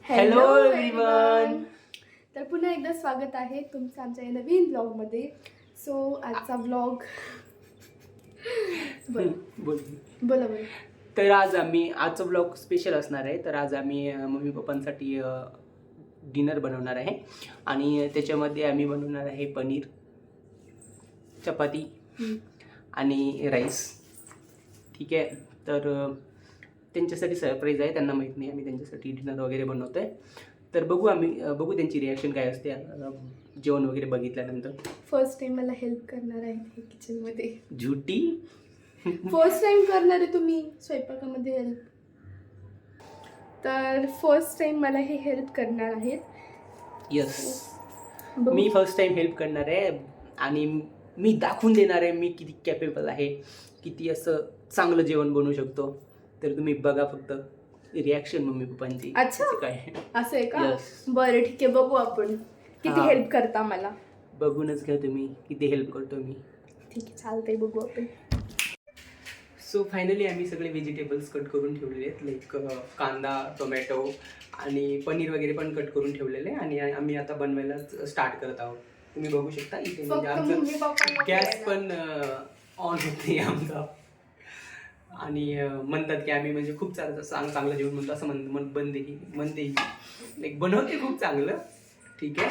Hello everyone. तर पुन्हा एकदा स्वागत आहे तुमचं आमच्या या नवीन ब्लॉगमध्ये. सो आजचा ब्लॉग बोल. बोला. तर आज आजचा ब्लॉग स्पेशल असणार आहे. तर आज आम्ही मम्मी पप्पांसाठी डिनर बनवणार आहे आणि त्याच्यामध्ये आम्ही बनवणार आहे पनीर, चपाती आणि राईस. ठीक आहे. तर त्यांच्यासाठी सरप्राईज आहे, त्यांना माहीत नाही आम्ही त्यांच्यासाठी डिनर वगैरे बनवतो आहे. तर बघू त्यांची रिॲक्शन काय असते जेवण वगैरे बघितल्यानंतर. फर्स्ट टाइम मला हेल्प करणार आहे हे किचनमध्ये. झुटी. फर्स्ट टाइम करणार आहे तुम्ही स्वयंपाकामध्ये हेल्प. तर फर्स्ट टाइम मला हे हेल्प करणार आहेत. यस, मी फर्स्ट टाइम हेल्प करणार आहे आणि मी दाखवून देणार आहे मी किती कॅपेबल आहे, किती असं चांगलं जेवण बनवू शकतो. तर तुम्ही बघा फक्त रिॲक्शन मम्मी पप्पांची. अच्छा, काय असं आहे का? बरं ठीक आहे, बघू आपण किती हेल्प करता मला. बघूनच घ्या तुम्ही किती हेल्प करतो मी. ठीक आहे, चालतंय, बघू आपण. सो फायनली आम्ही सगळे व्हेजिटेबल्स कट करून ठेवलेले आहेत, लाईक कांदा, टोमॅटो आणि पनीर वगैरे पण कट करून ठेवलेले आणि आम्ही आता बनवायला स्टार्ट करत आहोत. तुम्ही बघू शकता इथे म्हणजे आमचं गॅस पण ऑन होत नाही आमचा. आणि म्हणतात की आम्ही म्हणजे खूप चांगलं जेवण म्हणतो असं म्हणते लाईक बनवते खूप चांगलं. ठीक आहे,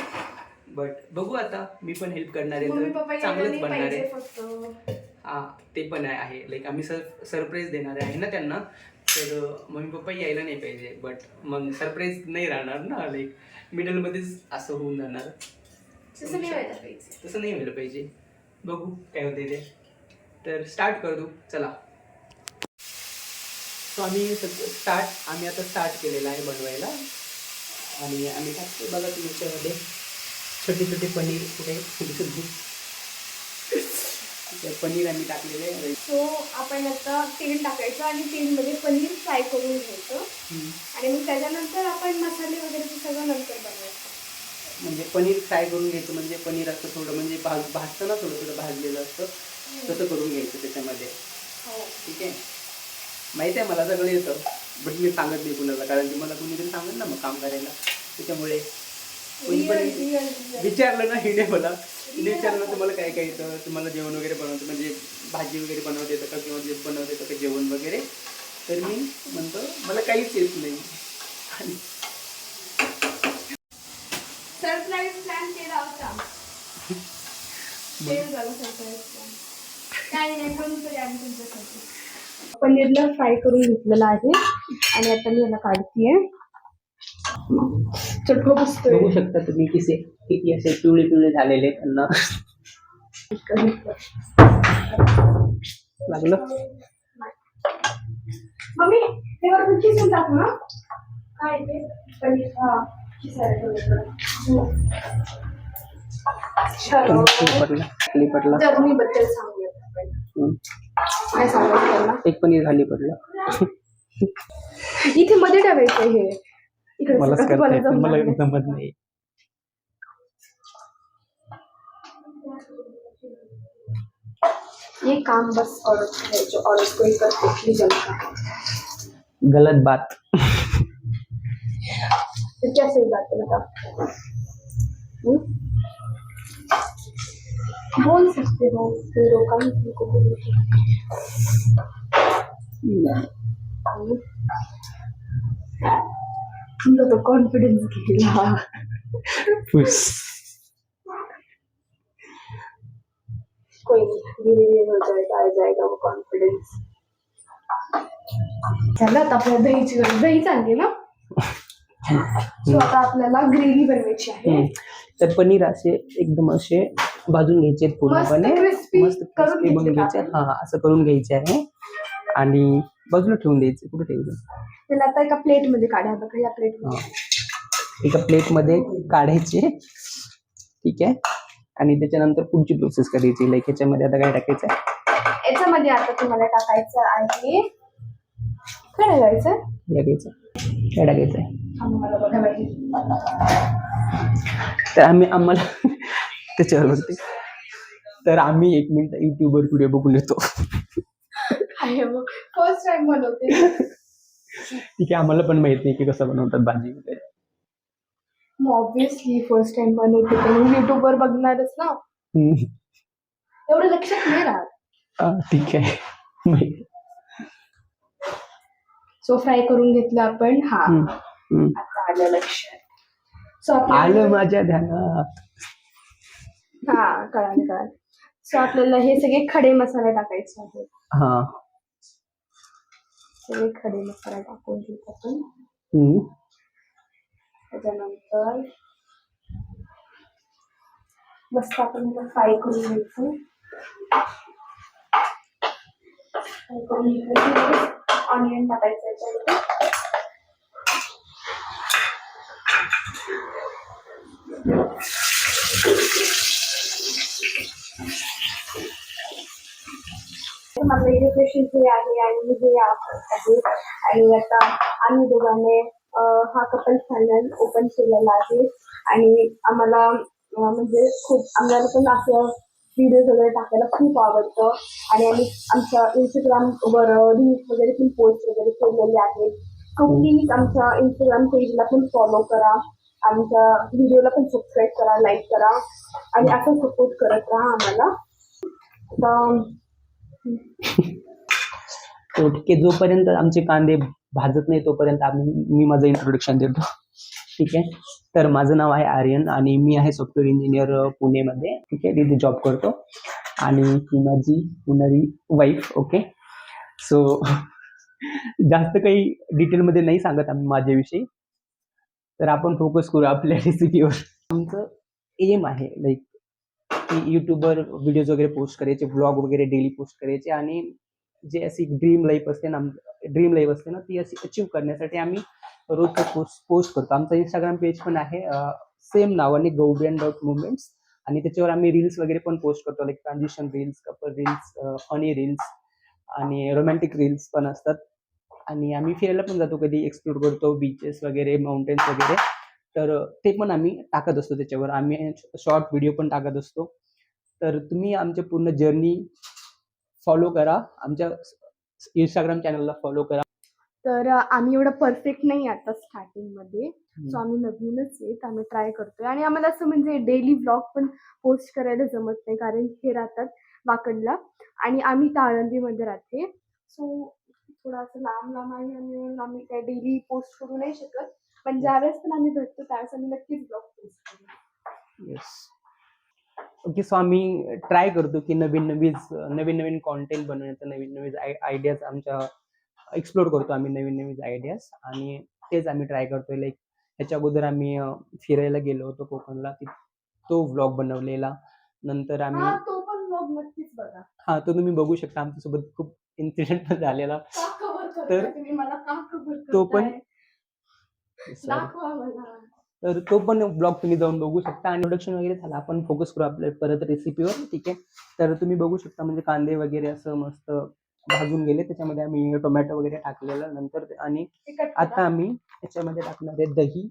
बट बघू आता मी पण हेल्प करणार आहे तर चांगलंच बनणार आहे. हां, ते पण आहे लाईक आम्ही सरप्राईज देणार आहे ना त्यांना. तर मम्मी पप्पा यायला नाही पाहिजे, बट मग सरप्राईज नाही राहणार ना, लाईक मिडलमध्येच असं होऊन जाणार. तसं नाही व्हायला पाहिजे. बघू काय होते ते. तर स्टार्ट कर दू, चला. सो आम्ही आता स्टार्ट केलेला आहे बनवायला आणि आम्ही टाकतो बघा तुमच्यामध्ये छोटे छोटे पनीर. कुठे पनीर आम्ही टाकलेले आहे. सो आपण आता तेल टाकायचं आणि तेलमध्ये पनीर फ्राय करून घ्यायचं आणि मग त्याच्यानंतर आपण मसाले वगैरे ते सगळं नंतर बनवायचं. म्हणजे पनीर फ्राय करून घ्यायचं म्हणजे पनीर असं थोडं म्हणजे भाजतं ना, थोडं भाजलेलं असतं तसं करून घ्यायचं त्याच्यामध्ये. ठीक आहे, माहिती आहे मला सगळं येतं, बट मी सांगत नाही कुणाला, कारण की मला कुणीतरी सांगत ना मग काम करायला. त्याच्यामुळे कोणी पण विचारलं ना, हिने विचारलं तुम्हाला काय काय येतं, तुम्हाला जेवण वगैरे बनवतं म्हणजे भाजी वगैरे बनवता येतं का किंवा जे बनवता येतं का जेवण वगैरे, तर मी म्हणतो मला काहीच येत नाही. आणि सरप्राईज प्लॅन केला होता. काय नाही, म्हणून तरी आम्ही तुमच्यासाठी पनीरला फ्राय करून घेतलेलं आहे आणि आता मी याला काढतीये. बघू शकता तुम्ही किती असे पिवळे झालेले त्यांना लागलं. मम्मी तेव्हा किसून टाकू ना, काय ते पनीर पडला. जर्नीबद्दल सांगूया. काय सांगायचं त्यांना? एक पनीर खाली पडलं. इथे मध्ये टाकायचं हे. इकडे मला जमत नाही. ये काम बस औरत है जो औरत को ही परफेक्टली जमता है. गलत बात. तो क्या सही बात है बताओ. बोल सकते हो, रोका नहीं तुमको बोलने की. तुमचा तो कॉन्फिडेंस गेला. कोई नहीं, धीरे धीरे हो जाएगा, आ जाएगा वो कॉन्फिडेंस. चला आता आपल्या दही चालली ना. सो आता आपल्याला ग्रेव्ही बनवायची आहे. तर पनीर असे एकदम असे भाजून घ्यायचे पूर्णपणे, मस्त क्रिस्पी बनवून घ्यायचे. हा, असं करून घ्यायचे आहे आणि बाजूला ठेवून द्यायचे. कुठे ठेवलं त्याला आता एका प्लेटमध्ये काढा. बघा या प्लेटमध्ये, एका प्लेटमध्ये काढायचे. ठीक आहे, आणि त्याच्यानंतर पुढची प्रोसेस करायची. लाईक ह्याच्यामध्ये आता काय टाकायचं, याच्यामध्ये आता तुम्हाला टाकायचं आहे, काय टाकायचं काय टाकायचं तर आम्हाला त्याच्यावर बघते. तर आम्ही 1 मिनिट युट्यूबवर व्हिडिओ बघून येतो. फर्स्ट टाइम बनवते. ठीक आहे, आम्हाला पण माहित नाही की कसं बनवतात भाजी वगैरे. मग ऑब्विसली फर्स्ट टाइम बनवते तर मग युट्यूबवर बघणारच ना, हम्म. एवढं लक्षात नाही राहत. ठीक आहे माहिती. सो फ्राय करून घेतलं आपण. हा हम्म. आता आलं लक्षात. सो आलं आपल्याला माझ्या ध्यानात. हा कळालं. सो आपल्याला हे सगळे खडे मसाले टाकायचे आहेत. हा. सगळे खडे मसाला टाकून घेऊ आपण. त्याच्यानंतर मस्त आपण फ्राय करून घ्यायचं. फ्राय करून घेतलं ऑनियन टाकायचं याच्यामध्ये. माझं एज्युकेशन हे आहे आणि हे आहे आणि आता आम्ही दोघांनी हा कपल चॅनल ओपन केलेला आहे आणि आम्हाला म्हणजे खूप आम्हाला पण असं व्हिडिओज वगैरे टाकायला खूप आवडतं आणि आम्ही आमच्या इंस्टाग्रामवर रील्स वगैरे पण पोस्ट वगैरे केलेले आहेत. सो प्लीज आमच्या इंस्टाग्राम पेजला पण फॉलो करा, आमच्या व्हिडिओला पण सबस्क्राईब करा, लाईक करा आणि असं सपोर्ट करत राहा आम्हाला. ठीक आहे. जोपर्यंत आमचे कांदे भाजत नाही तोपर्यंत मी माझं इंट्रोडक्शन देतो. ठीक आहे. तर माझं नाव आहे आर्यन आणि मी आहे सॉफ्टवेअर इंजिनियर पुणेमध्ये. ठीक आहे. तिथे जॉब करतो आणि ही माझी पुणारी वाईफ. ओके. सो जास्त काही डिटेलमध्ये नाही सांगत आम्ही माझ्याविषयी, तर आपण फोकस करू आपल्या रेसिपीवर. आमचं एम आहे लाईक की यूट्यूबवर व्हिडिओज वगैरे पोस्ट करायचे, ब्लॉग वगैरे डेली पोस्ट करायचे आणि जे अशी ड्रीम लाईफ असते ना ती अशी अचीव करण्यासाठी आम्ही रोजचं पोस्ट करतो. आमचा इंस्टाग्राम पेज पण आहे सेम नावाने gaudian.movements आणि त्याच्यावर आम्ही रील्स वगैरे पण पोस्ट करतो, like transition reels, couple reels, funny reels आणि रोमॅन्टिक रील्स पण असतात. आणि आम्ही फिरायला पण जातो, कधी एक्सप्लोर करतो बीचेस वगैरे, माउंटेन्स वगैरे, तर ते पण आम्ही टाकत असतो. त्याच्यावर आम्ही शॉर्ट व्हिडिओ पण टाकत असतो. तर तुम्ही आमच्या पूर्ण जर्नी फॉलो करा, आमच्या इंस्टाग्राम चॅनलला फॉलो करा. तर आम्ही एवढं परफेक्ट नाही आता स्टार्टिंगमध्ये, सो आम्ही नवीनच आहेत, आम्ही ट्राय करतोय आणि आम्हाला असं म्हणजे डेली व्लॉग पण पोस्ट करायला जमत नाही कारण हे राहतात वाकडला आणि आम्ही तर आळंदीमध्ये राहते. सो थोडं असं लांब आहे आणि आम्ही काय डेली पोस्ट करू नाही शकत, पण ज्यावेळेस पण आम्ही भेटतो त्यावेळेस आम्ही नक्कीच ब्लॉग पोस्ट करू. येस. ओके. सो आम्ही ट्राय करतो की नवीन कॉन्टेंट बनवण्याचं, नवीन आयडियाज आमच्या एक्सप्लोर करतो आम्ही, नवीन आयडियाज, आणि तेच आम्ही ट्राय करतोय. लाईक ह्याच्या अगोदर आम्ही फिरायला गेलो होतो कोकणला, तो व्लॉग बनवलेला. नंतर आम्ही तो पण व्लॉग नक्कीच बघा. हा तो तुम्ही बघू शकता. आमच्यासोबत खूप इन्सिडेंट झालेला, तर तो पण तर तो पण ब्लॉग तुम्ही जाऊन बघू शकता. आणि प्रोडक्शन वगैरे झाला, आपण फोकस करू आपल्या परत रेसिपीवर. ठीक आहे. तर तुम्ही बघू शकता म्हणजे कांदे वगैरे असं मस्त भाजून गेले, त्याच्यामध्ये आम्ही टोमॅटो वगैरे टाकलेलं नंतर, आणि आता आम्ही त्याच्यामध्ये टाकणार आहे दही.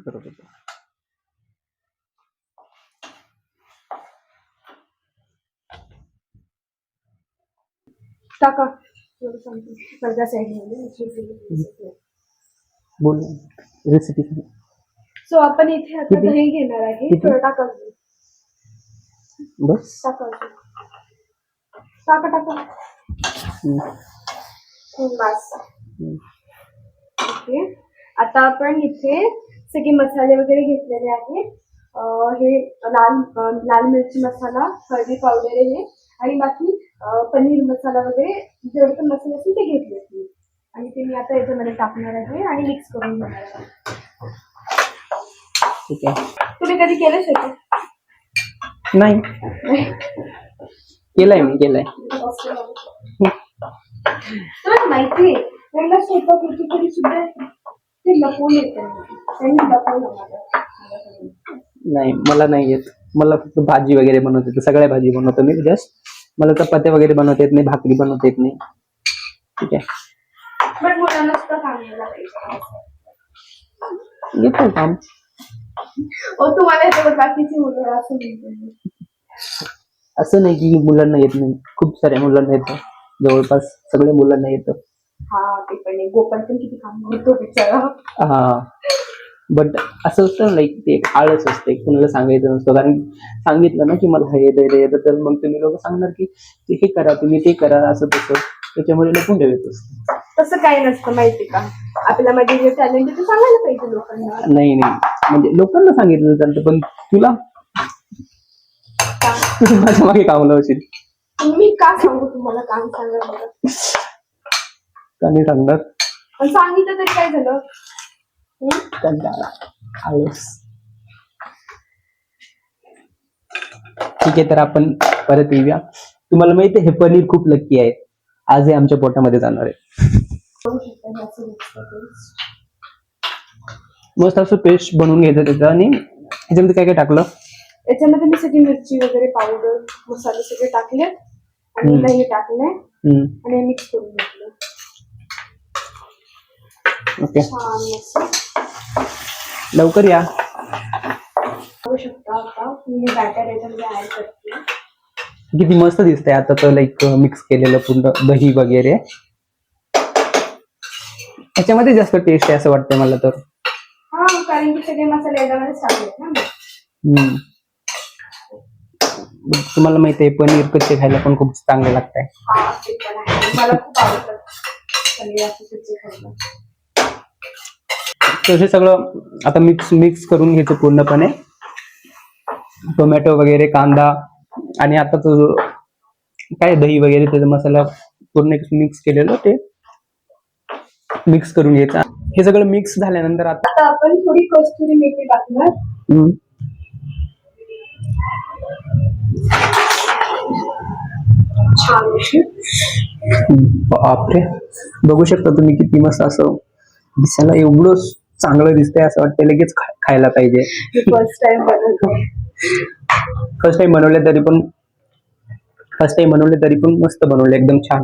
करत होतो. टाका. बोल रेसिपी. सो आपण इथे आता दही घेणार आहे. टाका बस. टाका. बस. ओके. आता आपण इथे सगळे मसाले वगैरे घेतलेले आहेत. हे लाल मिरची मसाला, हळदी पावडर आहे आणि बाकी पनीर मसाला वगैरे जेवढे पण मसाले असतील ते घेतले आणि ते मी आता याच्यामध्ये टाकणार आहे आणि मिक्स करून घेणार आहे. ठीक आहे. तुम्ही कधी केलं शेती? नाही केलंय मी, केलंय. तुला माहिती आहे त्यांना स्वयंपाक तरी सुद्धा ते लपवून येतं, त्यांनी लपवलं. नाही मला नाही येत, मला फक्त भाजी वगैरे बनवता येते, सगळ्या भाजी बनवतो मी. जस्ट मला चपात्या वगैरे बनवता येत नाही, भाकरी बनवता येत नाही. ठीक आहे. पण मुलांना सुद्धा सांगायला पाहिजे. येतो काम. तुम्हाला येतं बाकीची मुलं असं असं नाही की मुलांना येत नाही, खूप साऱ्या मुलांना येतं. जवळपास सगळ्या मुलांना येतं. हा ते पण आहे. गोपाल पण किती काम करतो बिचारा. हा, बट असं असतं लाईक ते एक आळस असते, कुणाला सांगायचं नसतं. कारण सांगितलं ना की मला हे येतं तर मग तुम्ही लोक सांगणार की हे करा, तुम्ही ते करा, असं तसं. त्याच्यामुळे लपून ठेवत असतं. तसं काही नसतं माहिती का, आपल्यामध्ये जे टॅलेंट आहे ते सांगायला पाहिजे लोकांना. नाही म्हणजे लोकांना सांगितलं चालतं, पण तुला माझ्या मागे काम लावशील. मी का सांगू तुम्हाला काम सांगा बरं. का नाही सांगणार? पण सांगितलं तरी काय झालं. कंटाळा, आळस. ठीक आहे, तर आपण परत येऊया. तुम्हाला माहिती आहे हे पनीर खूप लक्की आहे, आज हे आमच्या पोटामध्ये जाणार आहे. मस्त असं पेस्ट बनवून घ्यायचं त्याचं. आणि ह्याच्यामध्ये काय काय टाकलं? याच्यामध्ये मी सगळी मिरची वगैरे पावडर मसाले सगळे टाकले आणि दही टाकले आणि मिक्स करून घेतलं. ओके, छान मस्त. लवकर या. बघू शकता आता मी बॅटर याच्यामध्ये ऍड करते. किती मस्त दिसतंय आता तर, लाईक मिक्स केलेलं पूर्ण दही वगैरे. ह्याच्यामध्ये जास्त टेस्ट आहे असं वाटतंय मला तर. हा, कारण की सगळे मसाले याच्यामध्ये टाकलेत ना. तुम्हाला माहिती आहे पनीर कच्चे खायला पण खूप चांगले लागतंय. हा ते पण आहे, मला खूप आवडतं पनीर असं कच्चे खायला. तर हे सगळं आता मिक्स करून घ्यायचं पूर्णपणे. टोमॅटो वगैरे, कांदा आणि आता तो काय दही वगैरे त्याचा मसाला पूर्ण मिक्स केलेलं ते मिक्स करून घ्यायचा. हे सगळं मिक्स झाल्यानंतर आता आपण थोडी कस्तुरी मेथी टाकणार. छान. बापरे, बघू शकता तुम्ही किती मस्त असं दिसायला एवढं चांगलं दिसतंय, असं वाटतं लगेच खायला पाहिजे. फर्स्ट टाइम बनवते. फर्स्ट टाइम बनवले तरी पण मस्त बनवले, एकदम छान.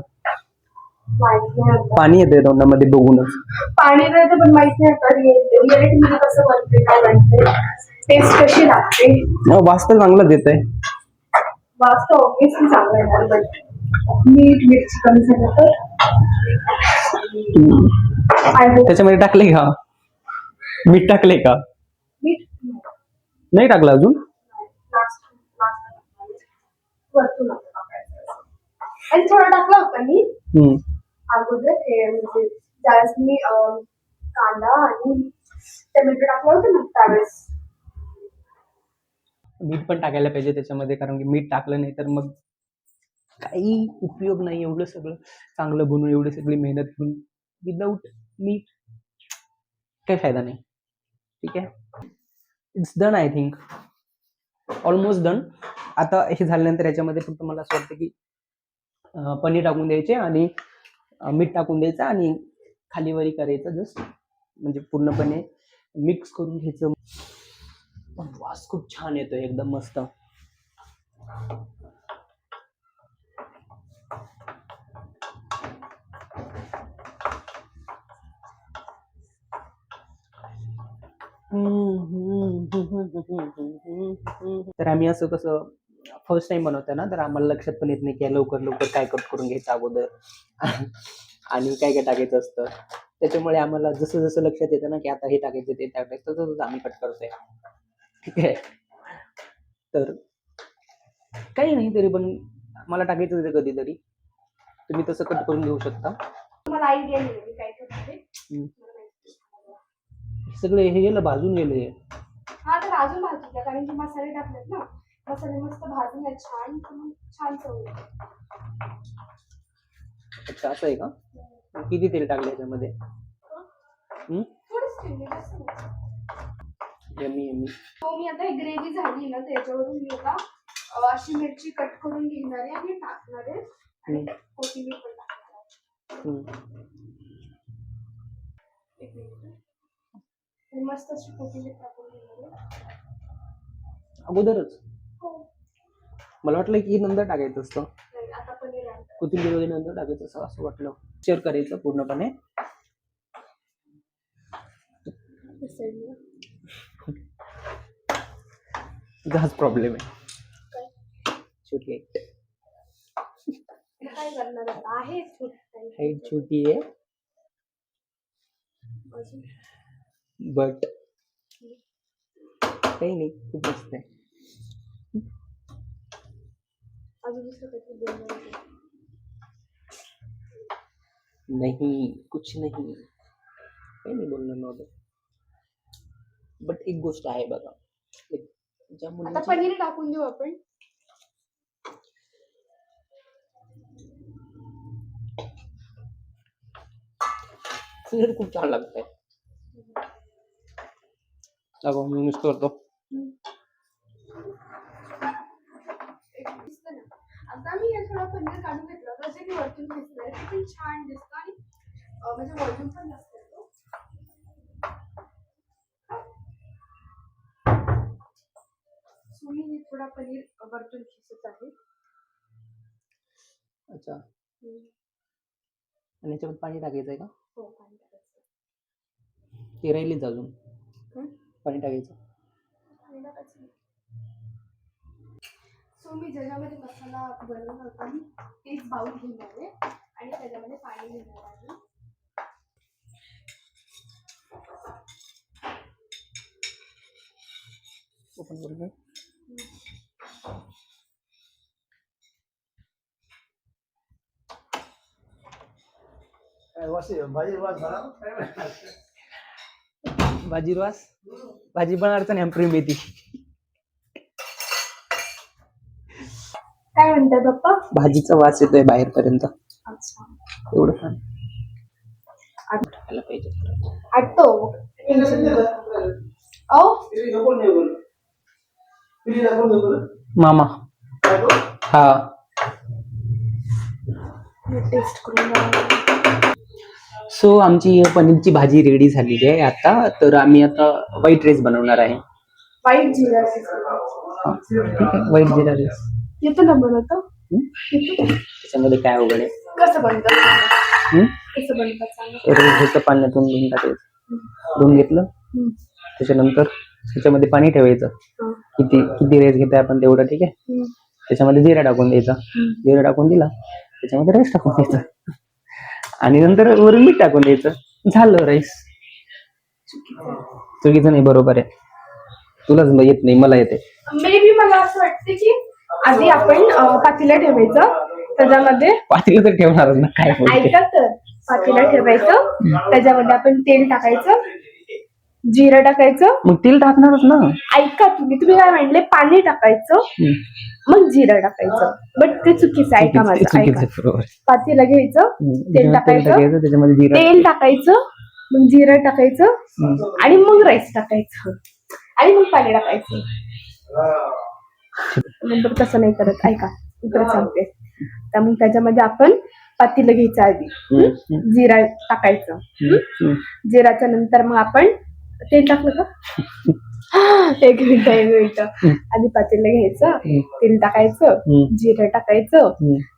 पाणी येते तोंडामध्ये बघूनच. पाणी येतं पण माहित नाही आता रिअलिटी मध्ये कसं बनते, काय बनते, टेस्ट कशी लागते. वास तर चांगला देत आहे. वास तर ऑब्विसली चांगला येणार, बट मीठ मिरची कमी झालं तर. त्याच्यामध्ये टाकले का मीठ? टाकले का? मीठ नाही टाकलं अजून. वरतून आणि थोडं टाकलं होतं मी अगोदर, हे म्हणजे ज्यावेळेस मी कांदा आणि टोमॅटो टाकलं होतं ना त्यावेळेस. मीठ पण टाकायला पाहिजे त्याच्यामध्ये, कारण की मीठ टाकलं नाही तर मग काही उपयोग नाही. एवढं सगळं चांगलं बनवून, एवढी सगळी मेहनत करून विदाऊट मीठ काही फायदा नाही. ठीक आहे, it's done. I think almost done. आता हे झाल्यानंतर याच्यामध्ये फक्त मला असं वाटतं की पनीर टाकून द्यायचे आणि मीठ टाकून द्यायचं आणि खालीवरी करायचं जस्ट, म्हणजे पूर्णपणे मिक्स करून घ्यायचं. पण वास खूप छान येतोय, एकदम मस्त. तर आम्ही असं कसं फर्स्ट टाइम बनवतोय ना, तर आम्हाला लक्षात पण येत नाही की लवकर लवकर काय कट करून घ्यायचं अगोदर आणि काय काय टाकायचं असतं. त्याच्यामुळे आम्हाला जसं जसं लक्षात येतं ना की आता हे टाकायचं ते टाकायचं, तसं आम्ही कट करतोय. ठीक आहे, तर काही नाही, तरी पण मला टाकायचं आहे कधीतरी. तुम्ही तसं कट करून घेऊ शकता. मला आयडिया नाही काय करते. सगळे हे गेलं, भाजून गेले. हा, तर अजून भाजू द्या, कारण की मसाले टाकलेत ना, मसाले मस्त भाजून घ्या छान, छान चव येते. अच्छा, असं आहे का? किती तेल टाकलं याच्यामध्ये? थोडंच तेल जास्त नाही. Yummy yummy. तो मी आता ही ग्रेव्ही झाली ना, त्याच्यावरून मी आता अशी मिरची कट करून घेणार आहे आणि टाकणार आहे आणि कोथिंबीर पण टाकणार आहे. एक मिनिट, मस्त अशी कोथिंबीर टाकून घेणार आहे अगोदरच. हो. मला वाटलं की नंतर टाकायचं असतं. नाही, आता पनीर कोथिंबीर वगैरे नंतर टाकायचं असं असं वाटलं. शेअर करायचं पूर्णपणे. हाच प्रॉब्लेम आहे. शेवटी काय करणार आता आहे हाईट छोटी आहे अजून बट काही नाही, खूप मस्त आहे. दुसरं काहीतरी बोलणार होते. नहीं कुछ नहीं, काही नाही बोलणार नव्हतं. बट एक गोष्ट आहे बघा, ज्या आता मुलीची पनीर टाकून देऊ आपण. पनीर खूप छान लागतंय. अगं मी मिस करतो. दिसतं ना. आता मी हे थोडं पनीर काढून घेतलं तर जे मी वरतून दिसणार ते पण छान दिसतं आणि म्हणजे वॉल्यूम पण जास्त येतो. सो मी थोडा पनीर वरतून खिसत आहे. अच्छा, आणि याच्यामध्ये पाणी टाकायचंय का? हो, पाणी टाकायचं. ते राहिलेच अजून पाणी टाकायचं. पाणी टाकायचं. सो मी ज्याच्यामध्ये मसाला बनवला होता मी तेच बाउल घेणार आहे आणि त्याच्यामध्ये पाणी घेणार आहे. ओपन करून घे. भाजी पण अडचण आहे प्रेम येते. काय म्हणताय पप्पा? भाजीचा वास येतोय बाहेरपर्यंत. अच्छा, एवढं छान आटायला पाहिजे. आटतो. मामा हा टेस्ट करून बघा. सो आमची पनीरची भाजी रेडी झालेली आहे आता. तर आम्ही आता व्हाईट राईस बनवणार आहे. वाईट जिरा ठीक आहे, व्हाईट जिरा राईस येतो ना बनवतो. त्याच्यामध्ये काय अवघड आहे? कसं बनतं? कसं बनतं सांगा. रोज पाण्यातून धुवून टाकायचं. धुवून घेतलं त्याच्यानंतर त्याच्यामध्ये पाणी ठेवायचं. किती किती राईस घेतोय आपण तेवढं, ठीक आहे. त्याच्यामध्ये जिरा टाकून द्यायचा. जिरा टाकून दिला त्याच्यामध्ये राईस टाकून द्यायचं आणि नंतर वरून मीठ टाकून द्यायचं. झालं राईस. चुकीचं नाही, बरोबर आहे. तुलाच येत नाही, मला येते. मे बी मला असं वाटतं की आधी आपण पातेलं ठेवायचं, त्याच्यामध्ये पातेलं तर ठेवणारच ना, काय ऐका तर. पातेलं ठेवायचं, त्याच्यामध्ये आपण तेल टाकायचं, जिरं टाकायचं. मग तेल टाकणारच ना. ऐका तुम्ही काय म्हणले, पाणी टाकायचं मग जिरं टाकायचं. बट ते चुकीचं आहे. ऐका माझं, ऐका. पातेलं घ्यायचं, तेल टाकायचं, त्याच्यामध्ये तेल टाकायचं, मग जिरं टाकायचं आणि मग राईस टाकायचं आणि मग पाणी टाकायचं. नंतर तसं नाही करत. ऐका, इकडे सांगते. तर मग त्याच्यामध्ये आपण पातेलं घ्यायचं, आधी जिरा टाकायचं. जिराच्या नंतर मग आपण तेल टाकलं का? एक मिनिट. आधी पातेलं घ्यायचं, तेल टाकायचं, जिरं टाकायचं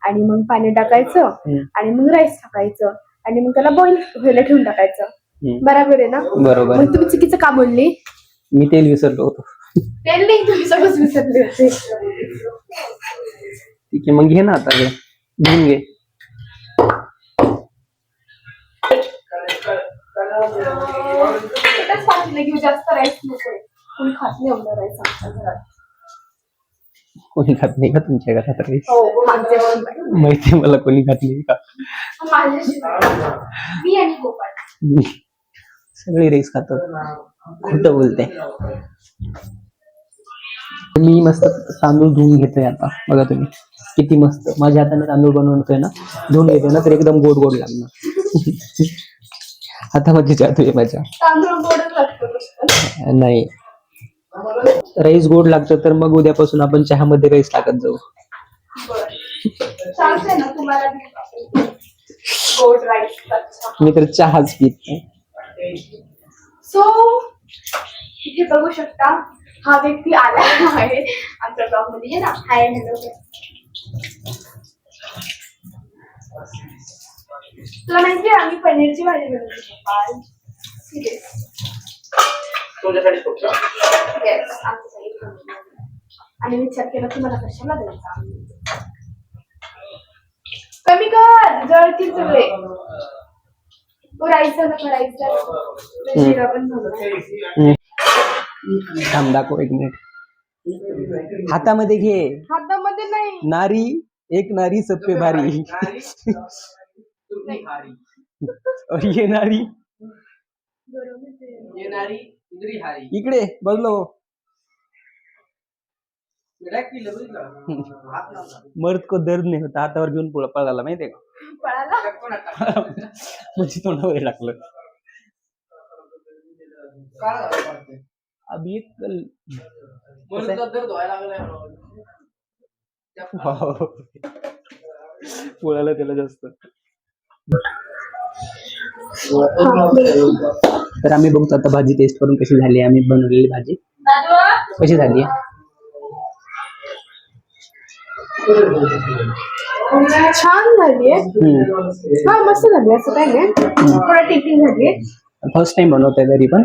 आणि मग पाणी टाकायचं आणि मग राईस टाकायचं आणि मग त्याला बॉईल व्हायला ठेवून टाकायचं. बरोबर आहे ना? बरोबर. मग तुम्ही चुकीचं का बोलली? मी तेल विसरलो होतो. तेल नाही, तुम्ही सगळंच विसरले होते. ठीक आहे, मग घे ना आता, हे घेऊन घे. पातेलं घेऊ, जास्त राईस नको. कोणी खात नाही एवढं राईस आमच्या घरात. कोणी खात नाही का तुमच्या घरात राईस? हो, माझ्याशिवाय. माहिती मला कोणी खात नाही का? माझ्याशिवाय मी आणि गोपाळ सगळे राईस खातात. खोटं बोलते. मी मस्त तांदूळ धुवून घेतोय आता. बघा तुम्ही किती मस्त माझ्या हाताने तांदूळ बनवतोय ना, धुवून घेतोय ना, तर एकदम गोड गोड लागणार. हातामध्ये जादू आहे माझ्या. तांदूळ गोडच लागतो. नाही, राईस गोड लागतं तर मग उद्यापासून आपण चहामध्ये राईस टाकत जाऊ. चालतंय ना तुम्हाला गोड राईस. मी तर चहाच पित नाही. सो इथे बघू शकता, हा व्यक्ती आला आहे आमच्या ब्लॉग मध्ये ना. हाय, हॅलो. तुला माहिती आहे आम्ही पनीरची भाजी बनवली काल. येस, आणि विचार केला तुम्हाला कशाला द्यायचा. कमी कर जळतील सगळे. करायचं करायचं शिरा पण झालं. थांब दाखव 1 मिनिट. हातामध्ये घे. हातामध्ये नाही. नारी एक नारी सब पे भारी. और ये नारी इकडे बघलो. मर्द को दर्द नाही होता. हातावर घेऊन पळाला माहितीये का. पळाला. म्हणजे तोंडावर टाकलं. अभी पोळाला त्याला जास्त. तर आम्ही बघतो आता भाजी टेस्ट करून कशी झाली. आम्ही बनवलेली भाजी कशी झाली. छान झालीये. हा मस्त झाली. असं काय नाही. थोडं टिपिंग झालीये. फर्स्ट टाइम बनवतोय तरी पण.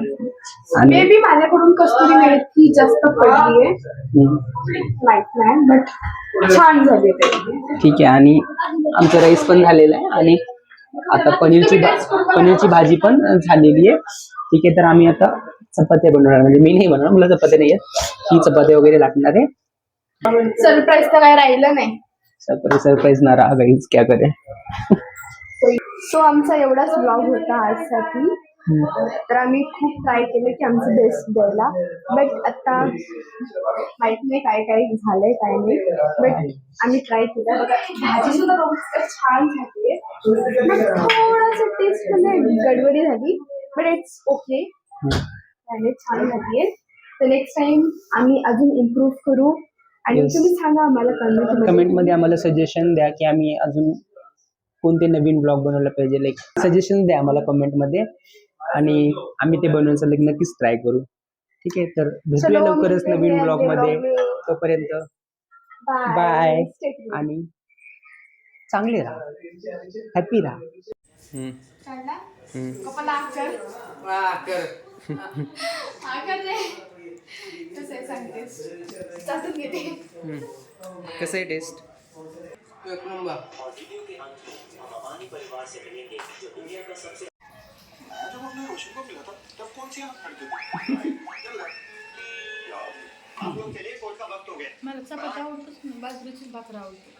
आणि मे बी माझ्याकडून कस्तुरी मेथी जास्त पडलीये माहित नाही बट छान झाली. ठीक आहे. आणि आमचं राईस पण झालेलं आहे आणि आता पनीरची भाजी पण झालेली आहे. ठीक आहे. तर आम्ही आता चपात्या बनवणार. म्हणजे मी नाही बनवणार, मला चपात्या नाही आहेत. ही चपात्या वगैरे लागणार आहे. सरप्राईज तर काय राहिलं नाही. सरप्राईज ना रहा गाइस, क्या करे. सो आमचा एवढाच ब्लॉग होता आजसाठी. तर आम्ही खूप ट्राय केलं की आमचं बेस्ट द्यायला. बट आता माहित नाही काय काय झालंय काय नाही. बट आम्ही ट्राय केलं. भाजी सुद्धा छान झाली. थोडंसं टेस्ट म्हणजे गडबडी झाली. But it's okay. छान झालीये. तर नेक्स्ट टाइम आम्ही अजून इम्प्रूव्ह करू. आणि तुम्ही सांगा आम्हाला कमेंट मध्ये आम्हाला सजेशन द्या की आम्ही अजून कोणते नवीन ब्लॉग बनवलं पाहिजे. लाईक सजेशन द्या आम्हाला कमेंट मध्ये आणि आम्ही ते बनवण्याचं नक्कीच ट्राय करू. ठीक आहे. तर भेटूया लवकरच नवीन ब्लॉग मध्ये. तोपर्यंत बाय. आणि चांगले राहा, हॅपी राहा. कसं आहे टेस्ट. मला चपाती आवडतच नाही, बाजरीचीच भाकर आवडते.